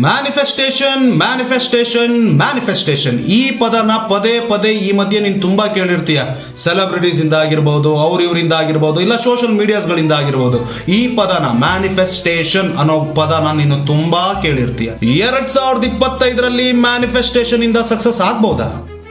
Manifestation manifestation manifestation ಈ ಪದನ ಪದೇ ಪದೇ ಈ ಮಧ್ಯೆ ನೀನು ತುಂಬಾ ಕೇಳಿರ್ತೀಯ. ಸೆಲೆಬ್ರಿಟೀಸ್ ಇಂದ ಆಗಿರ್ಬೋದು, ಇವರಿಂದ ಆಗಿರ್ಬೋದು, ಇಲ್ಲ ಸೋಷಿಯಲ್ ಮೀಡಿಯಾಸ್ಗಳಿಂದ ಆಗಿರ್ಬೋದು. ಈ ಪದನ ಮ್ಯಾನಿಫೆಸ್ಟೇಷನ್ ಅನ್ನೋ ಪದನ ನೀನು ತುಂಬಾ ಕೇಳಿರ್ತೀಯ. 2025ರಲ್ಲಿ ಮ್ಯಾನಿಫೆಸ್ಟೇಷನ್ ಇಂದ ಸಕ್ಸಸ್ ಆಗ್ಬಹುದಾ?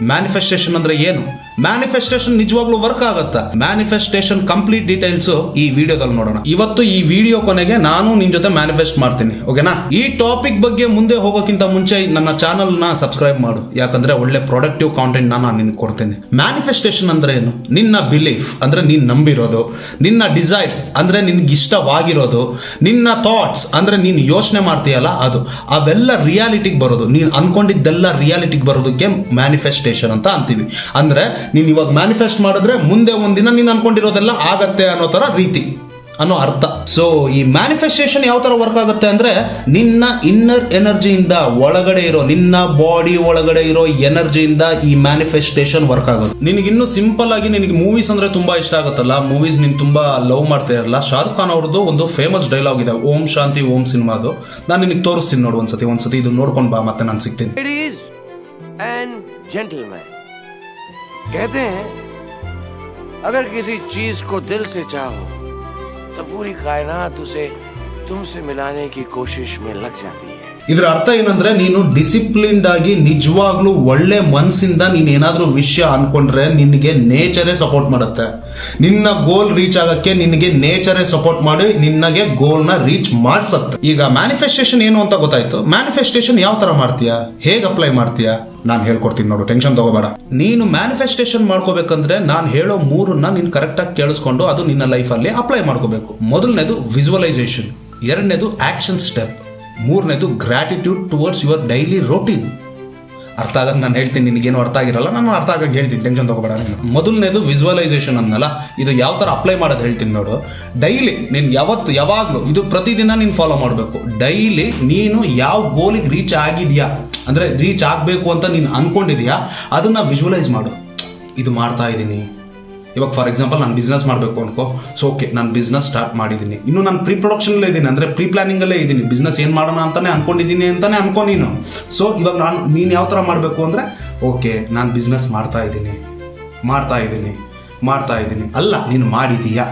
ಮ್ಯಾನಿಫೆಸ್ಟೇಷನ್ ಅಂದ್ರೆ ಏನು? ಮ್ಯಾನಿಫೆಸ್ಟೇಷನ್ ನಿಜವಾಗ್ಲೂ ವರ್ಕ್ ಆಗುತ್ತಾ? ಮ್ಯಾನಿಫೆಸ್ಟೇಷನ್ ಕಂಪ್ಲೀಟ್ ಡೀಟೇಲ್ಸ್ ಈ ವಿಡಿಯೋದಲ್ಲಿ ನೋಡೋಣ. ಇವತ್ತು ಈ ವಿಡಿಯೋ ಕೊನೆಗೆ ನಾನು ನಿನ್ ಜೊತೆ ಮ್ಯಾನಿಫೆಸ್ಟ್ ಮಾಡ್ತೀನಿ, ಓಕೆನಾ? ಈ ಟಾಪಿಕ್ ಬಗ್ಗೆ ಮುಂದೆ ಹೋಗೋಕ್ಕಿಂತ ಮುಂಚೆ ನನ್ನ ಚಾನಲ್ ನ ಸಬ್ಸ್ಕ್ರೈಬ್ ಮಾಡು, ಯಾಕಂದ್ರೆ ಒಳ್ಳೆ ಪ್ರೊಡಕ್ಟಿವ್ ಕಾಂಟೆಂಟ್ ನಾನು ನಿನ್ಗೆ ಕೊಡ್ತೇನೆ. ಮ್ಯಾನಿಫೆಸ್ಟೇಷನ್ ಅಂದ್ರೆ ಏನು? ನಿನ್ನ ಬಿಲೀಫ್ ಅಂದ್ರೆ ನೀನ್ ನಂಬಿರೋದು, ನಿನ್ನ ಡಿಸೈರ್ಸ್ ಅಂದ್ರೆ ನಿನ್ಗೆ ಇಷ್ಟವಾಗಿರೋದು, ನಿನ್ನ ಥಾಟ್ಸ್ ಅಂದ್ರೆ ನೀನ್ ಯೋಚನೆ ಮಾಡ್ತೀಯಲ್ಲ ಅದು, ಅವೆಲ್ಲ ರಿಯಾಲಿಟಿಗೆ ಬರೋದು. ನೀನ್ ಅನ್ಕೊಂಡಿದ್ದೆಲ್ಲ ರಿಯಾಲಿಟಿಗೆ ಬರೋದಕ್ಕೆ ಮ್ಯಾನಿಫೆಸ್ಟೇಷನ್ ಅಂತ ಅಂತೀವಿ. ಅಂದ್ರೆ ನೀನ್ ಇವಾಗ ಮ್ಯಾನಿಫೆಸ್ಟ್ ಮಾಡಿದ್ರೆ ಮುಂದೆ ಒಂದಿನ ನೀನ್ ಅನ್ಕೊಂಡಿರೋದೆಲ್ಲ ಆಗತ್ತೆ ಅನ್ನೋ ತರ ರೀತಿ, ಅನ್ನೋ ಅರ್ಥ. ಸೊ ಈ ಮ್ಯಾನಿಫೆಸ್ಟೇಷನ್ ಯಾವ ತರ ವರ್ಕ್ ಆಗುತ್ತೆ ಅಂದ್ರೆ, ನಿನ್ನ ಇನ್ನರ್ ಎನರ್ಜಿಯಿಂದ, ಒಳಗಡೆ ಇರೋ ನಿನ್ನ ಬಾಡಿ ಒಳಗಡೆ ಇರೋ ಎನರ್ಜಿಯಿಂದ ಈ ಮ್ಯಾನಿಫೆಸ್ಟೇಷನ್ ವರ್ಕ್ ಆಗೋದು. ನಿನಗೆ ಇನ್ನು ಸಿಂಪಲ್ ಆಗಿ, ನಿನಗೆ ಮೂವೀಸ್ ಅಂದ್ರೆ ತುಂಬಾ ಇಷ್ಟ ಆಗುತ್ತಲ್ಲ, ಮೂವೀಸ್ ನೀನ್ ತುಂಬಾ ಲವ್ ಮಾಡ್ತಾ ಇರಲ್ಲ. ಶಾರುಖ್ ಖಾನ್ ಅವ್ರದ್ದು ಒಂದು ಫೇಮಸ್ ಡೈಲಾಗ್ ಇದೆ, ಓಂ ಶಾಂತಿ ಓಂ ಸಿನಿಮಾದು. ನಾನು ನಿನಗೆ ತೋರಿಸ್ತೀನಿ ನೋಡು ಒಂದ್ಸತಿ ಇದು ನೋಡ್ಕೊಂಡು ಬಾ, ಮತ್ತೆ ನಾನು ಸಿಗ್ತೀನಿ. Ladies and gentlemen, कहते हैं अगर किसी चीज को दिल से चाहो तो पूरी कायनात उसे तुमसे मिलाने की कोशिश में लग जाती है. ಇದ್ರ ಅರ್ಥ ಏನಂದ್ರೆ, ನೀನು ಡಿಸಿಪ್ಲಿನ್ಡ್ ಆಗಿ ನಿಜವಾಗ್ಲೂ ಒಳ್ಳೆ ಮನ್ಸಿಂದ ನೀನ್ ಏನಾದ್ರೂ ವಿಷಯ ಅನ್ಕೊಂಡ್ರೆ ನಿನಗೆ ನೇಚರೇ ಸಪೋರ್ಟ್ ಮಾಡುತ್ತೆ. ನಿನ್ನ ಗೋಲ್ ರೀಚ್ ಆಗಕ್ಕೆ ನಿನಗೆ ನೇಚರೇ ಸಪೋರ್ಟ್ ಮಾಡಿ ನಿನ್ನಗೆ ಗೋಲ್ ನ ರೀಚ್ ಮಾಡ್ಸತ್ತೆ. ಈಗ ಮ್ಯಾನಿಫೆಸ್ಟೇಷನ್ ಏನು ಅಂತ ಗೊತ್ತಾಯ್ತು. ಮ್ಯಾನಿಫೆಸ್ಟೇಷನ್ ಯಾವ ತರ ಮಾಡ್ತೀಯಾ, ಹೇಗ್ ಅಪ್ಲೈ ಮಾಡ್ತೀಯಾ, ನಾನು ಹೇಳ್ಕೊಡ್ತೀನಿ ನೋಡು, ಟೆನ್ಷನ್ ತಗೋಬೇಡ. ನೀನು ಮ್ಯಾನಿಫೆಸ್ಟೇಷನ್ ಮಾಡ್ಕೋಬೇಕಂದ್ರೆ ನಾನು ಹೇಳೋ ಮೂರನ್ನ ನೀನು ಕರೆಕ್ಟ್ ಆಗಿ ಕೇಳಿಸ್ಕೊಂಡು ಅದು ನಿನ್ನ ಲೈಫ್ ಅಲ್ಲಿ ಅಪ್ಲೈ ಮಾಡ್ಕೋಬೇಕು. ಮೊದಲನೇದು ವಿಜುವಲೈಸೇಷನ್, ಎರಡನೇದು ಆಕ್ಷನ್ ಸ್ಟೆಪ್, ಮೂರನೇದು gratitude towards your daily routine. ಅರ್ಥ ಆಗ ನಾನು ಹೇಳ್ತೀನಿ, ನಿನಗೇನು ಅರ್ಥ ಆಗಿರಲ್ಲ, ನಾನು ಅರ್ಥ ಆಗ ಹೇಳ್ತೀನಿ, ಟೆನ್ಷನ್ ತಗೋಬೇಡ. ಮೊದಲನೇದು ವಿಜುವಲೈಸೇಷನ್ ಅನ್ನಲ್ಲ, ಇದು ಯಾವ ತರ ಅಪ್ಲೈ ಮಾಡೋದು ಹೇಳ್ತೀನಿ ನೋಡು. ಡೈಲಿ ನೀನು ಯಾವಾಗ್ಲೂ ಇದು ಪ್ರತಿದಿನ ನೀನು ಫಾಲೋ ಮಾಡಬೇಕು. ಡೈಲಿ ನೀನು ಯಾವ ಗೋಲಿಗೆ ರೀಚ್ ಆಗಿದ್ಯಾ, ಅಂದ್ರೆ ರೀಚ್ ಆಗಬೇಕು ಅಂತ ನೀನು ಅನ್ಕೊಂಡಿದ್ಯಾ, ಅದನ್ನ ವಿಜುವಲೈಸ್ ಮಾಡು. ಇದು ಮಾಡ್ತಾ ಇದ್ದೀನಿ. ಇವಾಗ ಫಾರ್ ಎಕ್ಸಾಂಪಲ್ ನಾನು ಬಿಸ್ನೆಸ್ ಮಾಡಬೇಕು ಅನ್ಕೋ. ಸೊ ಓಕೆ, ನಾನು ಬಿಸ್ನೆಸ್ ಸ್ಟಾರ್ಟ್ ಮಾಡಿದ್ದೀನಿ, ಇನ್ನು ನಾನು ಪ್ರೀ ಪ್ರೊಡಕ್ಷನ್ ಇದ್ದೀನಿ, ಅಂದ್ರೆ ಪ್ರೀ ಪ್ಲಾನಿಂಗ್ ಅಲ್ಲೇ ಇದ್ದೀನಿ. ಬಿಸ್ನೆಸ್ ಏನ್ ಮಾಡೋಣ ಅಂತಾನೆ ಅನ್ಕೊಂಡಿದ್ದೀನಿ ಅಂತಾನೆ ಅನ್ಕೋ ನೀನು. ಸೊ ಇವಾಗ ನೀನು ಯಾವ ತರ ಮಾಡಬೇಕು ಅಂದ್ರೆ, ಓಕೆ ನಾನು ಬಿಸ್ನೆಸ್ ಮಾಡ್ತಾ ಇದ್ದೀನಿ ಅಲ್ಲ, ನೀನು ಮಾಡಿದೀಯಾ,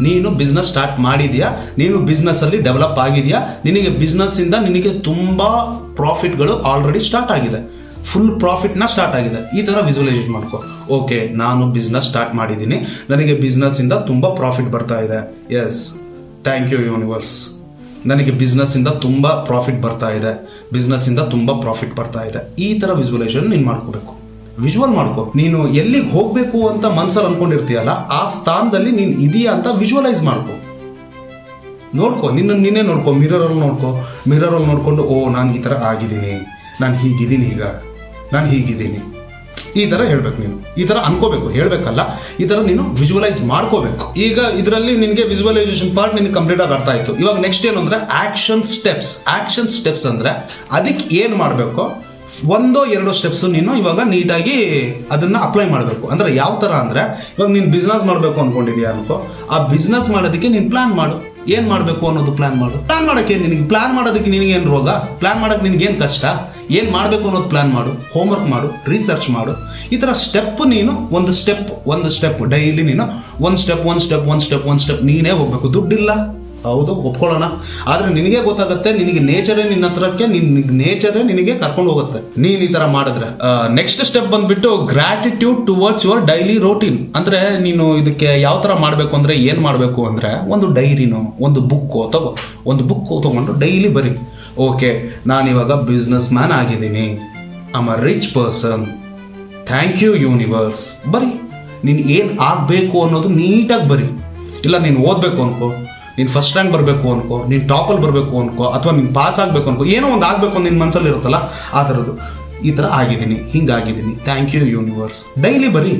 ನೀನು ಬಿಸ್ನೆಸ್ ಸ್ಟಾರ್ಟ್ ಮಾಡಿದ್ಯಾ, ನೀನು ಬಿಸ್ನೆಸ್ ಅಲ್ಲಿ ಡೆವಲಪ್ ಆಗಿದ್ಯಾ, ನಿನಗೆ ಬಿಸ್ನೆಸ್ ಇಂದ ನಿನಗೆ ತುಂಬಾ ಪ್ರಾಫಿಟ್ಗಳು ಆಲ್ರೆಡಿ ಸ್ಟಾರ್ಟ್ ಆಗಿದೆ, ಫುಲ್ ಪ್ರಾಫಿಟ್ ನ ಸ್ಟಾರ್ಟ್ ಆಗಿದೆ. ಈ ತರ ವಿಜುವಲೈಸೇಷನ್ ಮಾಡ್ಕೋ. ಓಕೆ, ನಾನು ಬಿಸ್ನೆಸ್ ಸ್ಟಾರ್ಟ್ ಮಾಡಿದ್ದೀನಿ, ನನಗೆ ಬಿಸ್ನೆಸ್ ಇಂದ ತುಂಬಾ ಪ್ರಾಫಿಟ್ ಬರ್ತಾ ಇದೆ. ಎಸ್, ಥ್ಯಾಂಕ್ ಯು ಯೂನಿವರ್ಸ್, ನನಗೆ ಬಿಸ್ನೆಸ್ ಇಂದ ತುಂಬಾ ಪ್ರಾಫಿಟ್ ಬರ್ತಾ ಇದೆ, ಈ ತರ ವಿಜುವಲೈಸೇಷನ್ ನೀನ್ ಮಾಡ್ಕೋಬೇಕು. ವಿಜುವಲ್ ಮಾಡ್ಕೋ. ನೀನು ಎಲ್ಲಿಗೆ ಹೋಗ್ಬೇಕು ಅಂತ ಮನ್ಸಲ್ಲಿ ಅನ್ಕೊಂಡಿರ್ತೀಯಲ್ಲ, ಆ ಸ್ಥಾನದಲ್ಲಿ ನೀನ್ ಇದೀಯಾ ಅಂತ ವಿಜುವಲೈಸ್ ಮಾಡ್ಕೋ. ನೋಡ್ಕೋ, ನೀನೇ ನೋಡ್ಕೋ, ಮಿರರ್ ಅಲ್ಲಿ ನೋಡ್ಕೊಂಡು, ಓ ನಾನು ಈ ತರ ಆಗಿದ್ದೀನಿ, ನಾನು ಹೀಗಿದ್ದೀನಿ, ನಾನು ಹೀಗಿದ್ದೀನಿ, ಈ ತರ ಹೇಳ್ಬೇಕು. ನೀನು ಈ ತರ ಅನ್ಕೋಬೇಕು, ಹೇಳ್ಬೇಕಲ್ಲ, ಈ ತರ ನೀನು ವಿಜುವಲೈಸ್ ಮಾಡ್ಕೋಬೇಕು. ಈಗ ಇದರಲ್ಲಿ ನಿನಗೆ ವಿಜುವಲೈಸೇಷನ್ ಪಾರ್ಟ್ ನಿನ್ಗೆ ಕಂಪ್ಲೀಟ್ ಆಗಿ ಅರ್ಥ ಆಯ್ತು. ಇವಾಗ ನೆಕ್ಸ್ಟ್ ಏನು ಅಂದ್ರೆ ಆಕ್ಷನ್ ಸ್ಟೆಪ್ಸ್ ಅಂದ್ರೆ ಅದಕ್ಕೆ ಏನ್ ಮಾಡ್ಬೇಕು, 1-2 ಸ್ಟೆಪ್ಸ್ ನೀನು ಇವಾಗ ನೀಟಾಗಿ ಅದನ್ನ ಅಪ್ಲೈ ಮಾಡಬೇಕು. ಅಂದ್ರೆ ಯಾವ ತರ ಅಂದ್ರೆ, ಇವಾಗ ನೀನ್ ಬಿಸ್ನೆಸ್ ಮಾಡ್ಬೇಕು ಅನ್ಕೊಂಡಿದ್ಯಾ ಅನ್ಕೋ, ಆ ಬಿಸ್ನೆಸ್ ಮಾಡೋದಕ್ಕೆ ನೀನ್ ಪ್ಲಾನ್ ಮಾಡು. ಏನ್ ಮಾಡ್ಬೇಕು ಅನ್ನೋದು ಪ್ಲಾನ್ ಮಾಡಕ್ಕೆ ನಿನಗೆ ಪ್ಲಾನ್ ಮಾಡೋದಕ್ಕೆ ನಿನಗೇನ್ ರೋಗ, ಪ್ಲಾನ್ ಮಾಡಕ್ ನಿನಗೇನ್ ಕಷ್ಟ, ಏನ್ ಮಾಡ್ಬೇಕು ಅನ್ನೋದು ಪ್ಲಾನ್ ಮಾಡು, ಹೋಮ್ವರ್ಕ್ ಮಾಡು, ರಿಸರ್ಚ್ ಮಾಡು. ಈ ತರ ಸ್ಟೆಪ್ ನೀನು ಒಂದು ಸ್ಟೆಪ್ ಡೈಲಿ ನೀನು ಒಂದ್ ಸ್ಟೆಪ್ ನೀನೇ ಹೋಗ್ಬೇಕು. ದುಡ್ಡಿಲ್ಲ, ಹೌದು ಒಪ್ಕೊಳ್ಳೋಣ, ಆದ್ರೆ ನಿನಗೆ ಗೊತ್ತಾಗುತ್ತೆ, ನಿನಗೆ ನೇಚರೇ ನಿನ್ನ ಹತ್ರಕ್ಕೆ, ನೇಚರೇ ನಿನಗೆ ಕರ್ಕೊಂಡು ಹೋಗುತ್ತೆ ನೀನ್ ಈ ತರ ಮಾಡಿದ್ರೆ. ನೆಕ್ಸ್ಟ್ ಸ್ಟೆಪ್ ಬಂದ್ಬಿಟ್ಟು gratitude towards your daily routine. ಅಂದ್ರೆ ನೀನು ಇದಕ್ಕೆ ಯಾವ ತರ ಮಾಡ್ಬೇಕು ಅಂದ್ರೆ, ಏನ್ ಮಾಡ್ಬೇಕು ಅಂದ್ರೆ, ಒಂದು ಡೈರಿನೋ ಒಂದು ಬುಕ್ ತಗೊಂಡು ಡೈಲಿ ಬರಿ. ಓಕೆ, ನಾನಿವಾಗ ಬಿಸ್ನೆಸ್ ಮ್ಯಾನ್ ಆಗಿದ್ದೀನಿ, I am a rich person, thank you universe. ಬರಿ, ನೀನ್ ಏನ್ ಆಗ್ಬೇಕು ಅನ್ನೋದು ನೀಟಾಗಿ ಬರಿ. ಇಲ್ಲ ನೀನು ಓದ್ಬೇಕು ಅನ್ಕೋ, ನೀನ್ ಫಸ್ಟ್ ರ್ಯಾಂಕ್ ಬರಬೇಕು ಅನ್ಕೋ, ನೀನ್ ಟಾಪಲ್ಲಿ ಬರಬೇಕು ಅನ್ಕೋ, ಅಥವಾ ನೀನ್ ಪಾಸ್ ಆಗ್ಬೇಕು ಅನ್ಕೋ, ಏನೋ ಒಂದು ಆಗ್ಬೇಕು ಅಂತ ನಿನ್ ಮನ್ಸಲ್ಲಿ ಇರುತ್ತಲ್ಲ, ಆ ಥರದ್ದು. ಈ ತರ ಆಗಿದ್ದೀನಿ, ಹಿಂಗಾಗಿದ್ದೀನಿ, ಥ್ಯಾಂಕ್ ಯು ಯೂನಿವರ್ಸ್. ಡೈಲಿ ಬರಿ.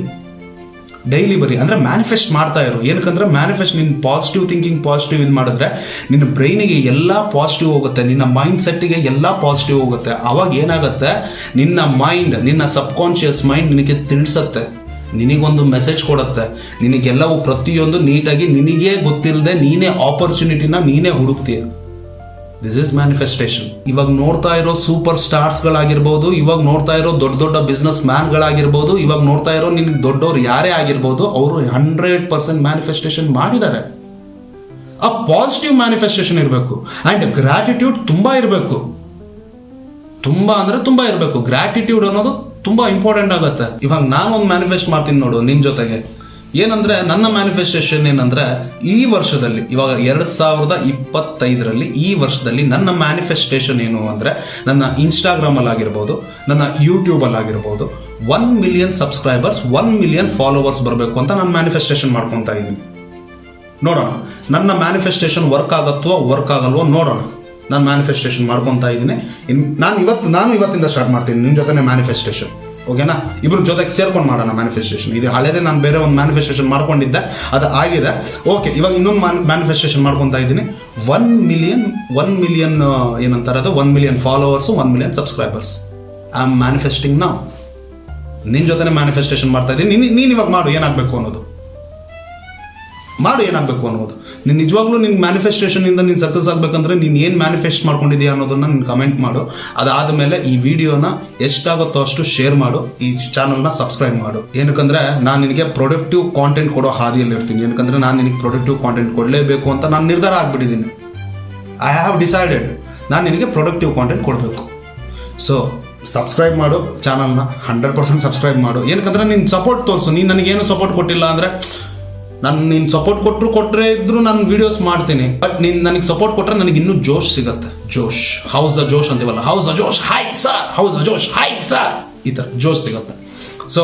ಅಂದ್ರೆ ಮ್ಯಾನಿಫೆಸ್ಟ್ ಮಾಡ್ತಾ ಇರು. ಏನಕ್ಕಂದ್ರೆ ಮ್ಯಾನಿಫೆಸ್ಟ್, ನಿನ್ ಪಾಸಿಟಿವ್ ಥಿಂಕಿಂಗ್, ಪಾಸಿಟಿವ್ ಇದು ಮಾಡಿದ್ರೆ ನಿನ್ನ ಬ್ರೈನಿಗೆ ಎಲ್ಲಾ ಪಾಸಿಟಿವ್ ಹೋಗುತ್ತೆ, ನಿನ್ನ ಮೈಂಡ್ ಸೆಟ್ಗೆ ಎಲ್ಲಾ ಪಾಸಿಟಿವ್ ಹೋಗುತ್ತೆ. ಅವಾಗ ಏನಾಗುತ್ತೆ, ನಿನ್ನ ಮೈಂಡ್, ನಿನ್ನ ಸಬ್ ಕಾನ್ಶಿಯಸ್ ಮೈಂಡ್ ನಿನಗೆ ತಿಳಿಸತ್ತೆ, ನಿನಗೊಂದು ಮೆಸೇಜ್ ಕೊಡುತ್ತೆ. ನಿನಗೆಲ್ಲವೂ ಪ್ರತಿಯೊಂದು ನೀಟಾಗಿ ನಿನಗೇ ಗೊತ್ತಿಲ್ಲದೆ ನೀನೇ ಆಪರ್ಚುನಿಟಿನ ನೀನೇ ಹುಡುಕ್ತೀಯ. This is manifestation. ಇವಾಗ ನೋಡ್ತಾ ಇರೋ ಸೂಪರ್ ಸ್ಟಾರ್ಸ್ ಗಳಾಗಿರ್ಬೋದು, ಇವಾಗ ನೋಡ್ತಾ ಇರೋ ದೊಡ್ಡ ದೊಡ್ಡ ಬಿಸ್ನೆಸ್ ಮ್ಯಾನ್ ಗಳಾಗಿರ್ಬೋದು, ಇವಾಗ ನೋಡ್ತಾ ಇರೋ ನಿನ್ಗೆ ದೊಡ್ಡವ್ರು ಯಾರೇ ಆಗಿರ್ಬೋದು, ಅವರು 100% ಮ್ಯಾನಿಫೆಸ್ಟೇಷನ್ ಮಾಡಿದ್ದಾರೆ. ಆ ಪಾಸಿಟಿವ್ ಮ್ಯಾನಿಫೆಸ್ಟೇಷನ್ ಇರಬೇಕು ಅಂಡ್ ಗ್ರಾಟಿಟ್ಯೂಡ್ ತುಂಬಾ ಇರಬೇಕು. ತುಂಬಾ ಅಂದ್ರೆ ತುಂಬಾ ಇರಬೇಕು. ಗ್ರಾಟಿಟ್ಯೂಡ್ ಅನ್ನೋದು ತುಂಬಾ ಇಂಪಾರ್ಟೆಂಟ್ ಆಗುತ್ತೆ. ಇವಾಗ ನಾನು ಒಂದು ಮ್ಯಾನಿಫೆಸ್ಟ್ ಮಾಡ್ತೀನಿ ನೋಡು ನಿನ್ ಜೊತೆಗೆ. ಏನಂದ್ರೆ ನನ್ನ ಮ್ಯಾನಿಫೆಸ್ಟೇಷನ್ ಏನಂದ್ರೆ ಈ ವರ್ಷದಲ್ಲಿ, ಇವಾಗ 2025ರಲ್ಲಿ ಈ ವರ್ಷದಲ್ಲಿ ನನ್ನ ಮ್ಯಾನಿಫೆಸ್ಟೇಷನ್ ಏನು ಅಂದ್ರೆ, ನನ್ನ ಇನ್ಸ್ಟಾಗ್ರಾಮ್ ಅಲ್ಲಿ ಆಗಿರ್ಬೋದು, ನನ್ನ ಯೂಟ್ಯೂಬ್ ಅಲ್ಲಿ ಆಗಿರ್ಬೋದು, 1 ಮಿಲಿಯನ್ ಸಬ್ಸ್ಕ್ರೈಬರ್ಸ್, 1 ಮಿಲಿಯನ್ ಫಾಲೋವರ್ಸ್ ಬರಬೇಕು ಅಂತ ನಾನು ಮ್ಯಾನಿಫೆಸ್ಟೇಷನ್ ಮಾಡ್ಕೊತಾ ಇದ್ದೀನಿ. ನೋಡೋಣ ನನ್ನ ಮ್ಯಾನಿಫೆಸ್ಟೇಷನ್ ವರ್ಕ್ ಆಗತ್ತೋ ವರ್ಕ್ ಆಗಲ್ವೋ ನೋಡೋಣ. ನಾನು ಮ್ಯಾನಿಫೆಸ್ಟೇಷನ್ ಮಾಡ್ಕೊತಾ ಇದ್ದೀನಿ. ನಾನು ಇವತ್ತಿಂದ ಸ್ಟಾರ್ಟ್ ಮಾಡ್ತೀನಿ ನಿಮ್ ಜೊತೆ ಮ್ಯಾನಿಫೆಸ್ಟೇಷನ್. ಓಕೆನಾ? ಇಬ್ರು ಜೊತೆಗೆ ಸೇರ್ಕೊಂಡು ಮಾಡೋಣ ಮ್ಯಾನಿಫೆಸ್ಟೇಷನ್. ಇದು ಹಳೇದೇ, ನಾನು ಬೇರೆ ಒಂದು ಮ್ಯಾನಿಫೆಸ್ಟೇಷನ್ ಮಾಡ್ಕೊಂಡಿದ್ದೆ, ಅದು ಆಗಿದೆ. ಓಕೆ, ಇವಾಗ ಇನ್ನೊಂದು ಮ್ಯಾನಿಫೆಸ್ಟೇಷನ್ ಮಾಡ್ಕೊತಾ ಇದ್ದೀನಿ. 1 ಮಿಲಿಯನ್ ಏನಂತಾರೆ ಅದು, 1 million followers, 1 million subscribers. I am manifesting ನಾವು. ನಿನ್ ಜೊತೆ ಮ್ಯಾನಿಫೆಸ್ಟೇಷನ್ ಮಾಡ್ತಾ ಇದ್ದೀನಿ. ನೀನ್ ಇವಾಗ ಮಾಡು ಏನಾಗಬೇಕು ಅನ್ನೋದು. ನೀನು ನಿಜವಾಗ್ಲೂ ನಿನ್ ಮ್ಯಾನಿಫೆಸ್ಟೇಷನ್ ಇಂದ ನೀನು ಸಕ್ಸಸ್ ಆಗ್ಬೇಕಂದ್ರೆ ನೀನ್ ಏನ್ ಮ್ಯಾನಿಫೆಸ್ಟ್ ಮಾಡ್ಕೊಂಡಿದ್ಯಾ ಅನ್ನೋದನ್ನ ನೀನು ಕಮೆಂಟ್ ಮಾಡು. ಅದಾದ್ಮೇಲೆ ಈ ವಿಡಿಯೋನ ಎಷ್ಟಾಗುತ್ತೋ ಅಷ್ಟು ಶೇರ್ ಮಾಡು. ಈ ಚಾನಲ್ನ ಸಬ್ಸ್ಕ್ರೈಬ್ ಮಾಡು. ಏನಕ್ಕಂದ್ರೆ ನಾನು ನಿನಗೆ ಪ್ರೊಡಕ್ಟಿವ್ ಕಾಂಟೆಂಟ್ ಕೊಡೋ ಹಾದಿಯಲ್ಲಿ ಇರ್ತೀನಿ. ಏನಕ್ಕಂದ್ರೆ ನಾನು ನಿನಗೆ ಪ್ರೊಡಕ್ಟಿವ್ ಕಾಂಟೆಂಟ್ ಕೊಡಲೇಬೇಕು ಅಂತ ನಾನು ನಿರ್ಧಾರ ಆಗ್ಬಿಟ್ಟಿದ್ದೀನಿ. ಐ ಹ್ಯಾವ್ ಡಿಸೈಡೆಡ್ ನಾನು ನಿನಗೆ ಪ್ರೊಡಕ್ಟಿವ್ ಕಾಂಟೆಂಟ್ ಕೊಡಬೇಕು. ಸೊ ಸಬ್ಸ್ಕ್ರೈಬ್ ಮಾಡು ಚಾನಲ್ನ, 100% ಸಬ್ಸ್ಕ್ರೈಬ್ ಮಾಡು. ಏನಕ್ಕಂದ್ರೆ ನೀನು ಸಪೋರ್ಟ್ ತೋರಿಸು. ನೀನು ನನಗೇನು ಸಪೋರ್ಟ್ ಕೊಟ್ಟಿಲ್ಲ ಅಂದ್ರೆ, ನೀನು ಸಪೋರ್ಟ್ ಕೊಟ್ಟರೆ ಇದ್ರು ನಾನು ವಿಡಿಯೋಸ್ ಮಾಡ್ತೀನಿ. ಬಟ್ ನೀನು ನನಗೆ ಸಪೋರ್ಟ್ ಕೊಟ್ಟರೆ ನನಗೆ ಇನ್ನೂ ಜೋಶ್ ಸಿಗುತ್ತೆ. ಜೋಶ್, ಹೌಸ್ ದ ಜೋಶ್ ಅಂತೀವಲ್ಲ, house the Josh high sir, house the Josh high sir, ಈ ಥರ ಜೋಶ್ ಸಿಗುತ್ತೆ. ಸೊ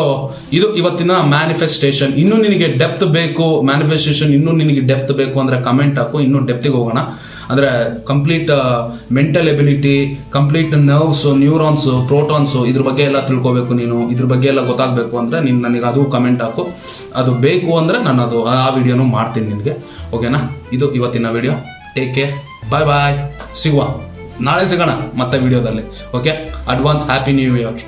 ಇದು ಇವತ್ತಿನ ಮ್ಯಾನಿಫೆಸ್ಟೇಷನ್. ಇನ್ನೂ ನಿನಗೆ ಡೆಪ್ತ್ ಬೇಕು, ಮ್ಯಾನಿಫೆಸ್ಟೇಷನ್ ಇನ್ನೂ ನಿನಗೆ ಡೆಪ್ತ್ ಬೇಕು ಅಂದ್ರೆ ಕಮೆಂಟ್ ಹಾಕು. ಇನ್ನೂ ಡೆಪ್ತಿಗೆ ಹೋಗೋಣ. ಅಂದ್ರೆ complete mental ability, complete nerves, neurons, protons, ಇದ್ರ ಬಗ್ಗೆ ಎಲ್ಲ ತಿಳ್ಕೊಬೇಕು. ನೀನು ಇದ್ರ ಬಗ್ಗೆ ಎಲ್ಲ ಗೊತ್ತಾಗಬೇಕು ಅಂದ್ರೆ ನೀನು ನನಗೆ ಅದು ಕಮೆಂಟ್ ಹಾಕು. ಅದು ಬೇಕು ಅಂದ್ರೆ ನಾನು ಆ ವಿಡಿಯೋನು ಮಾಡ್ತೀನಿ ನಿನಗೆ. ಓಕೆನಾ? ಇದು ಇವತ್ತಿನ ವಿಡಿಯೋ. ಟೇಕ್ ಕೇರ್, ಬಾಯ್ ಬಾಯ್. ಸಿಗುವ ನಾಳೆ, ಸಿಗೋಣ ಮತ್ತೆ ವಿಡಿಯೋದಲ್ಲಿ. Okay, advance happy new year.